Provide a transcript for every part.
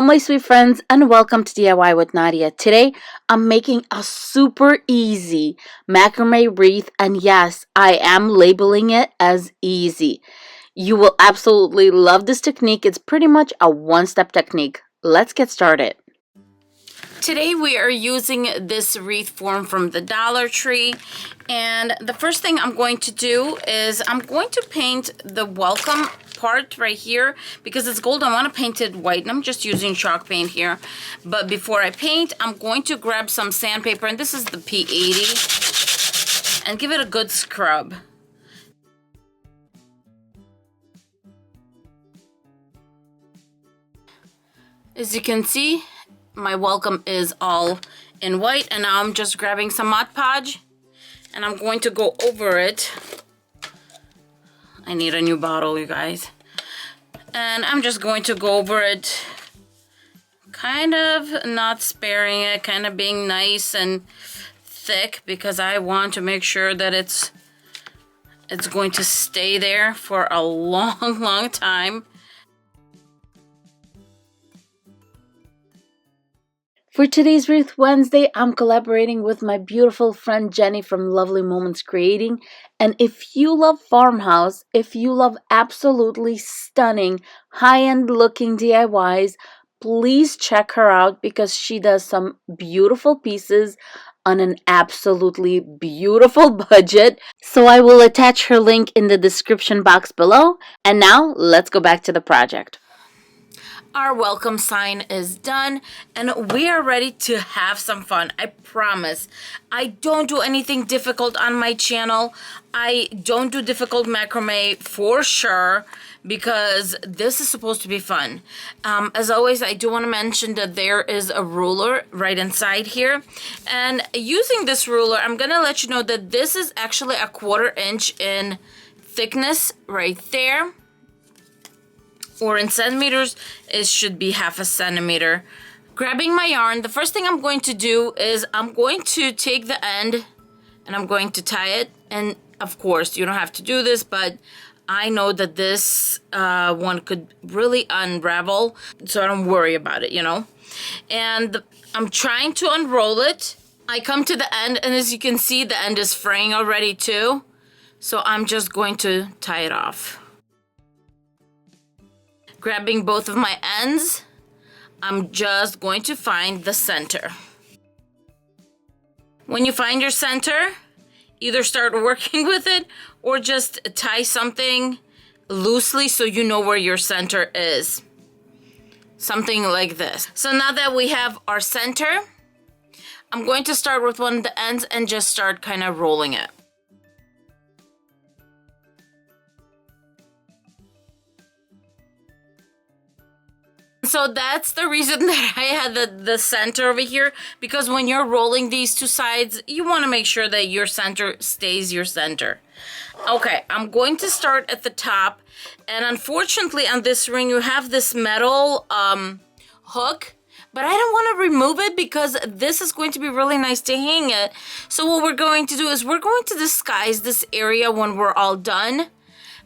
my sweet friends, and welcome to DIY with Nadia. Today, I'm making a super easy macrame wreath, and yes, I am labeling it as easy. You will absolutely love this technique. It's pretty much a one-step technique. Let's get started. Today we are using this wreath form from the Dollar Tree, and the first thing I'm going to do is I'm going to paint the welcome part right here because it's gold. I want to paint it white, and I'm just using chalk paint here. But before I paint, I'm going to grab some sandpaper, and this is the P80, and give it a good scrub. As you can see, my welcome is all in white, and now I'm just grabbing some Mod Podge and I'm going to go over it. I need a new bottle, you guys. And I'm just going to go over it, kind of not sparing it, kind of being nice and thick because I want to make sure that it's going to stay there for a long time. For today's Wreath Wednesday, I'm collaborating with my beautiful friend Jenny from Lovely Moments Creating. And if you love farmhouse, if you love absolutely stunning, high-end looking DIYs, please check her out because she does some beautiful pieces on an absolutely beautiful budget. So I will attach her link in the description box below. And now let's go back to the project. Our welcome sign is done and we are ready to have some fun. I promise. I don't do anything difficult on my channel. I don't do difficult macrame for sure because this is supposed to be fun. As always, I do want to mention that there is a ruler right inside here, and using this ruler, I'm gonna let you know that this is actually a 1/4 inch in thickness right there. Or in centimeters, it should be 1/2 centimeter. Grabbing my yarn, the first thing I'm going to do is I'm going to take the end and I'm going to tie it. And of course, you don't have to do this, but I know that this one could really unravel, so I don't worry about it, you know. And I'm trying to unroll it. I come to the end, and as you can see, the end is fraying already too. So I'm just going to tie it off. Grabbing both of my ends, I'm just going to find the center. When you find your center, either start working with it or just tie something loosely so you know where your center is. Something like this. So now that we have our center, I'm going to start with one of the ends and just start kind of rolling it. So that's the reason that I had the center over here, because when you're rolling these two sides, you want to make sure that your center stays your center. Okay, I'm going to start at the top, and unfortunately on this ring you have this metal hook, but I don't want to remove it because this is going to be really nice to hang it. So what we're going to do is we're going to disguise this area when we're all done.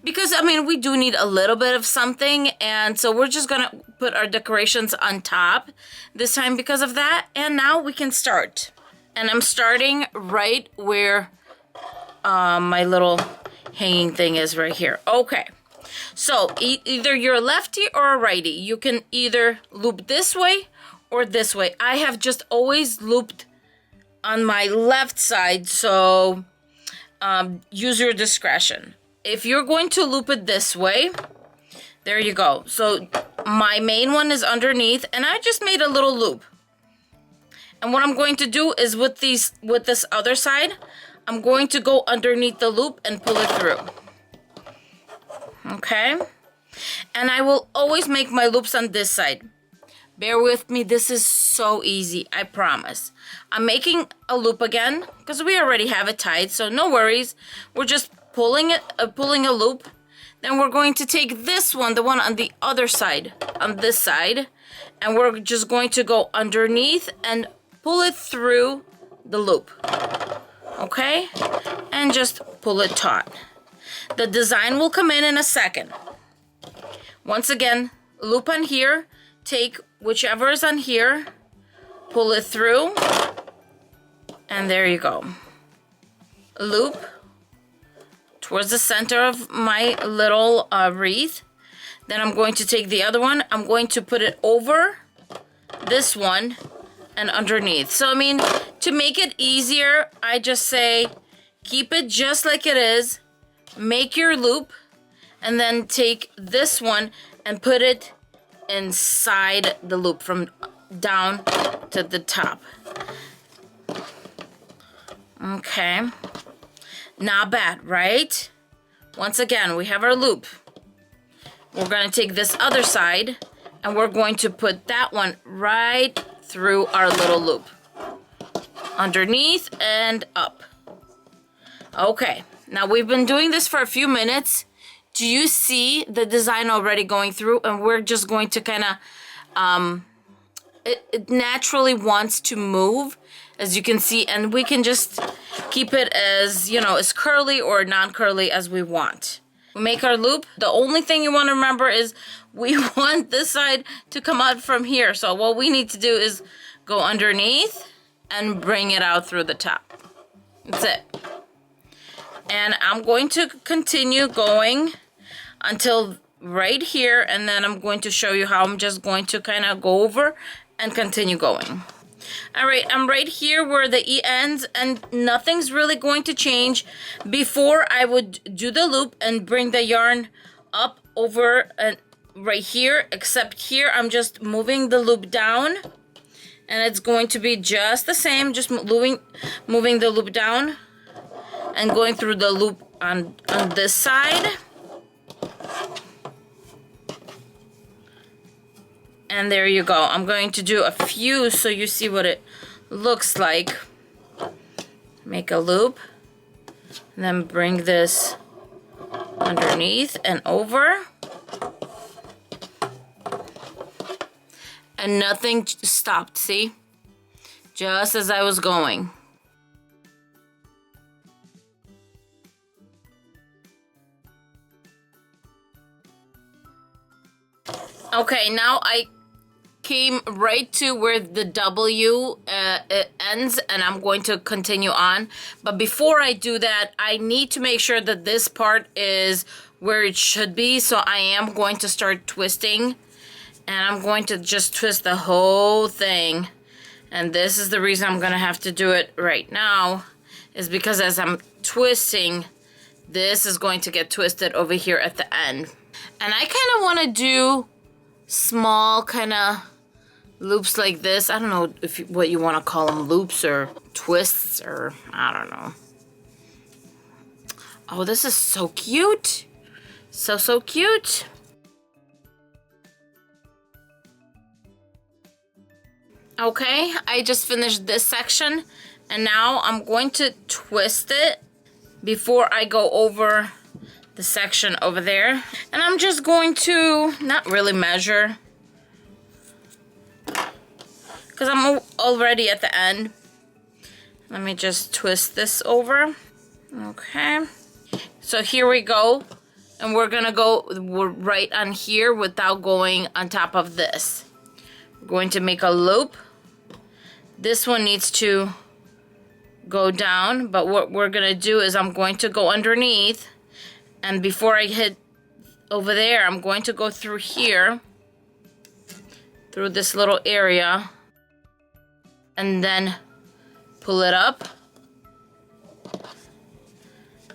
Because, I mean, we do need a little bit of something, and so we're just going to put our decorations on top this time because of that. And now we can start. And I'm starting right where my little hanging thing is right here. Okay. So, either you're a lefty or a righty. You can either loop this way or this way. I have just always looped on my left side, so use your discretion. If you're going to loop it this way, there you go. So my main one is underneath, and I just made a little loop. And what I'm going to do is with this other side, I'm going to go underneath the loop and pull it through. Okay? And I will always make my loops on this side. Bear with me, this is so easy, I promise. I'm making a loop again, because we already have it tied, so no worries. We're just pulling a loop. Then we're going to take this one, the one on the other side, on this side, and we're just going to go underneath and pull it through the loop. Okay? And just pull it taut. The design will come in a second. Once again, loop on here, take whichever is on here, pull it through, and there you go. Loop towards the center of my little wreath. Then I'm going to take the other one, I'm going to put it over this one and underneath. So I mean, to make it easier, I just say keep it just like it is, make your loop, and then take this one and put it inside the loop from down to the top. Okay, not bad, right? Once again, we have our loop. We're going to take this other side and we're going to put that one right through our little loop, underneath and up. Okay, now we've been doing this for a few minutes. Do you see the design already going through? And we're just going to kind of, it naturally wants to move, as you can see, and we can just keep it as, you know, as curly or non-curly as we want. We make our loop. The only thing you want to remember is we want this side to come out from here. So what we need to do is go underneath and bring it out through the top. That's it. And I'm going to continue going until right here, and then I'm going to show you how I'm just going to kind of go over and continue going. All right, I'm right here where the E ends, and nothing's really going to change. Before, I would do the loop and bring the yarn up over right here, except here I'm just moving the loop down, and it's going to be just the same, just moving the loop down and going through the loop on this side. And there you go. I'm going to do a few so you see what it looks like. Make a loop, and then bring this underneath and over. And nothing stopped, see? Just as I was going. Okay, now I came right to where the W ends, and I'm going to continue on. But before I do that, I need to make sure that this part is where it should be. So I am going to start twisting, and I'm going to just twist the whole thing. And this is the reason I'm going to have to do it right now, is because as I'm twisting, this is going to get twisted over here at the end. And I kind of want to do small kind of loops like this. I don't know if what you want to call them, loops or twists, or I don't know. Oh, this is so cute. So cute. Okay, I just finished this section, and now I'm going to twist it before I go over the section over there. And I'm just going to not really measure, because I'm already at the end. Let me just twist this over. Okay, so here we go, and we're gonna go right on here without going on top of this. We're going to make a loop. This one needs to go down, but what we're gonna do is I'm going to go underneath, and before I hit over there, I'm going to go through here, through this little area, and then pull it up,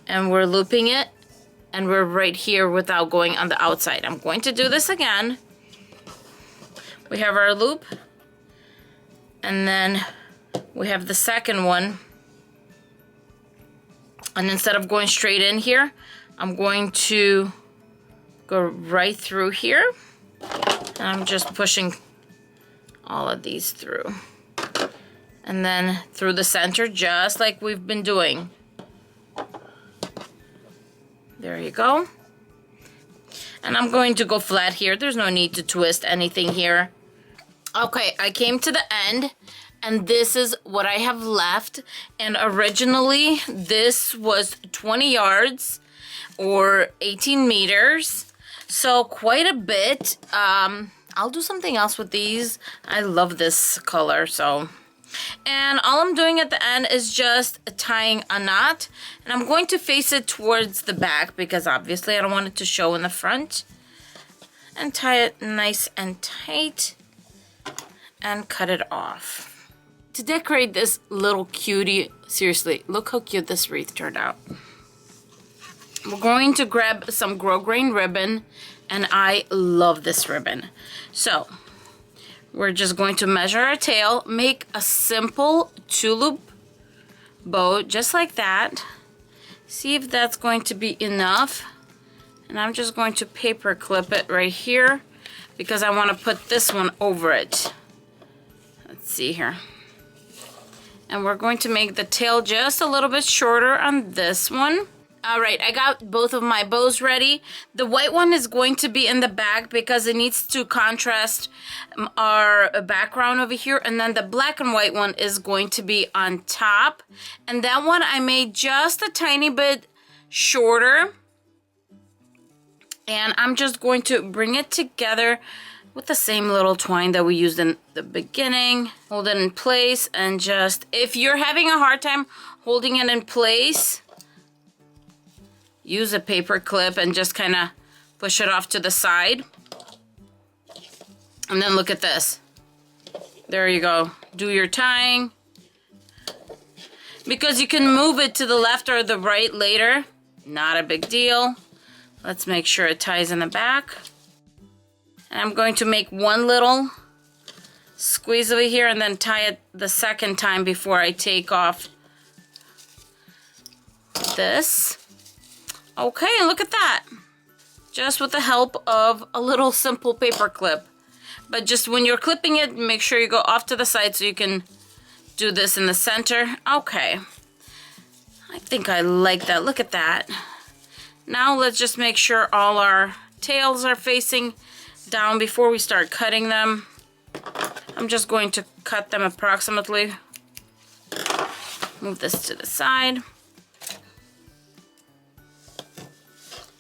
and we're looping it, and we're right here without going on the outside. I'm going to do this again. We have our loop, and then we have the second one, and instead of going straight in here, I'm going to go right through here, and I'm just pushing all of these through, and then through the center, just like we've been doing. There you go. And I'm going to go flat here. There's no need to twist anything here. Okay, I came to the end, and this is what I have left. And originally, this was 20 yards or 18 meters. So quite a bit. I'll do something else with these. I love this color, so. And all I'm doing at the end is just tying a knot. And I'm going to face it towards the back because obviously I don't want it to show in the front. And tie it nice and tight. And cut it off. To decorate this little cutie, seriously, look how cute this wreath turned out. We're going to grab some grosgrain ribbon, and I love this ribbon. So, we're just going to measure our tail, make a simple 2-loop bow, just like that. See if that's going to be enough. And I'm just going to paper clip it right here, because I want to put this one over it. Let's see here. And we're going to make the tail just a little bit shorter on this one. All right, I got both of my bows ready. The white one is going to be in the back because it needs to contrast our background over here. And then the black and white one is going to be on top. And that one I made just a tiny bit shorter. And I'm just going to bring it together with the same little twine that we used in the beginning. Hold it in place and just, if you're having a hard time holding it in place, use a paper clip and just kind of push it off to the side. And then look at this. There you go. Do your tying. Because you can move it to the left or the right later. Not a big deal. Let's make sure it ties in the back. And I'm going to make one little squeeze over here and then tie it the second time before I take off this. Okay, look at that. Just with the help of a little simple paper clip. But just when you're clipping it, make sure you go off to the side so you can do this in the center. Okay. I think I like that. Look at that. Now let's just make sure all our tails are facing down before we start cutting them. I'm just going to cut them approximately. Move this to the side.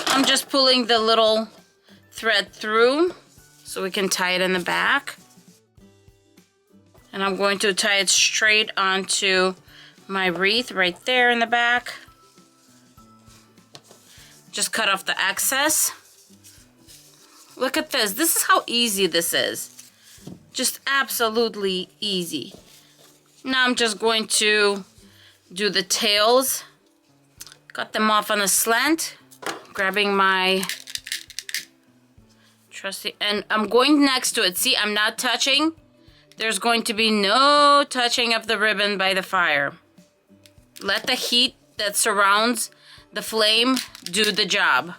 I'm just pulling the little thread through so we can tie it in the back. And I'm going to tie it straight onto my wreath right there in the back. Just cut off the excess. Look at this. This is how easy this is. Just absolutely easy. Now I'm just going to do the tails. Cut them off on a slant. Grabbing my trusty, and I'm going next to it. See, I'm not touching. There's going to be no touching of the ribbon by the fire. Let the heat that surrounds the flame do the job.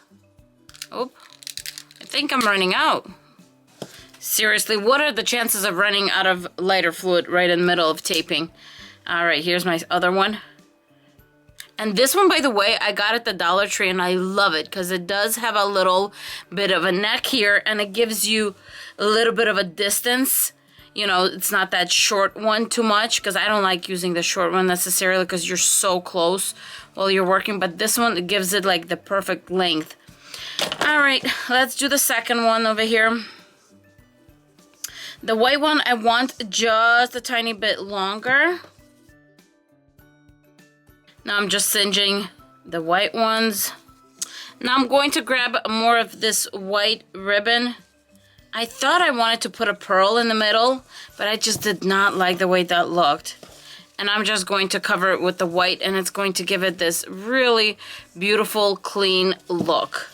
Oh, I think I'm running out. Seriously, what are the chances of running out of lighter fluid right in the middle of taping? All right, here's my other one. And this one, by the way, I got at the Dollar Tree, and I love it because it does have a little bit of a neck here, and it gives you a little bit of a distance. You know, it's not that short one too much, because I don't like using the short one necessarily because you're so close while you're working. But this one, it gives it like the perfect length. All right, let's do the second one over here. The white one, I want just a tiny bit longer. Now I'm just singeing the white ones. Now I'm going to grab more of this white ribbon. I thought I wanted to put a pearl in the middle, but I just did not like the way that looked. And I'm just going to cover it with the white, and it's going to give it this really beautiful, clean look.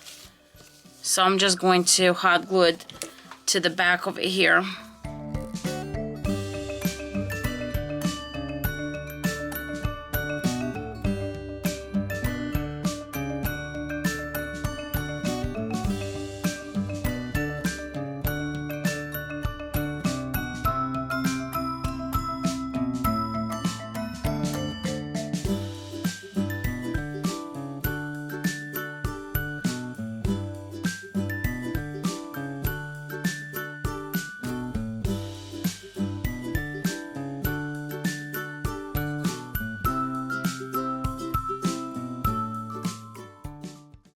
So I'm just going to hot glue it to the back over here.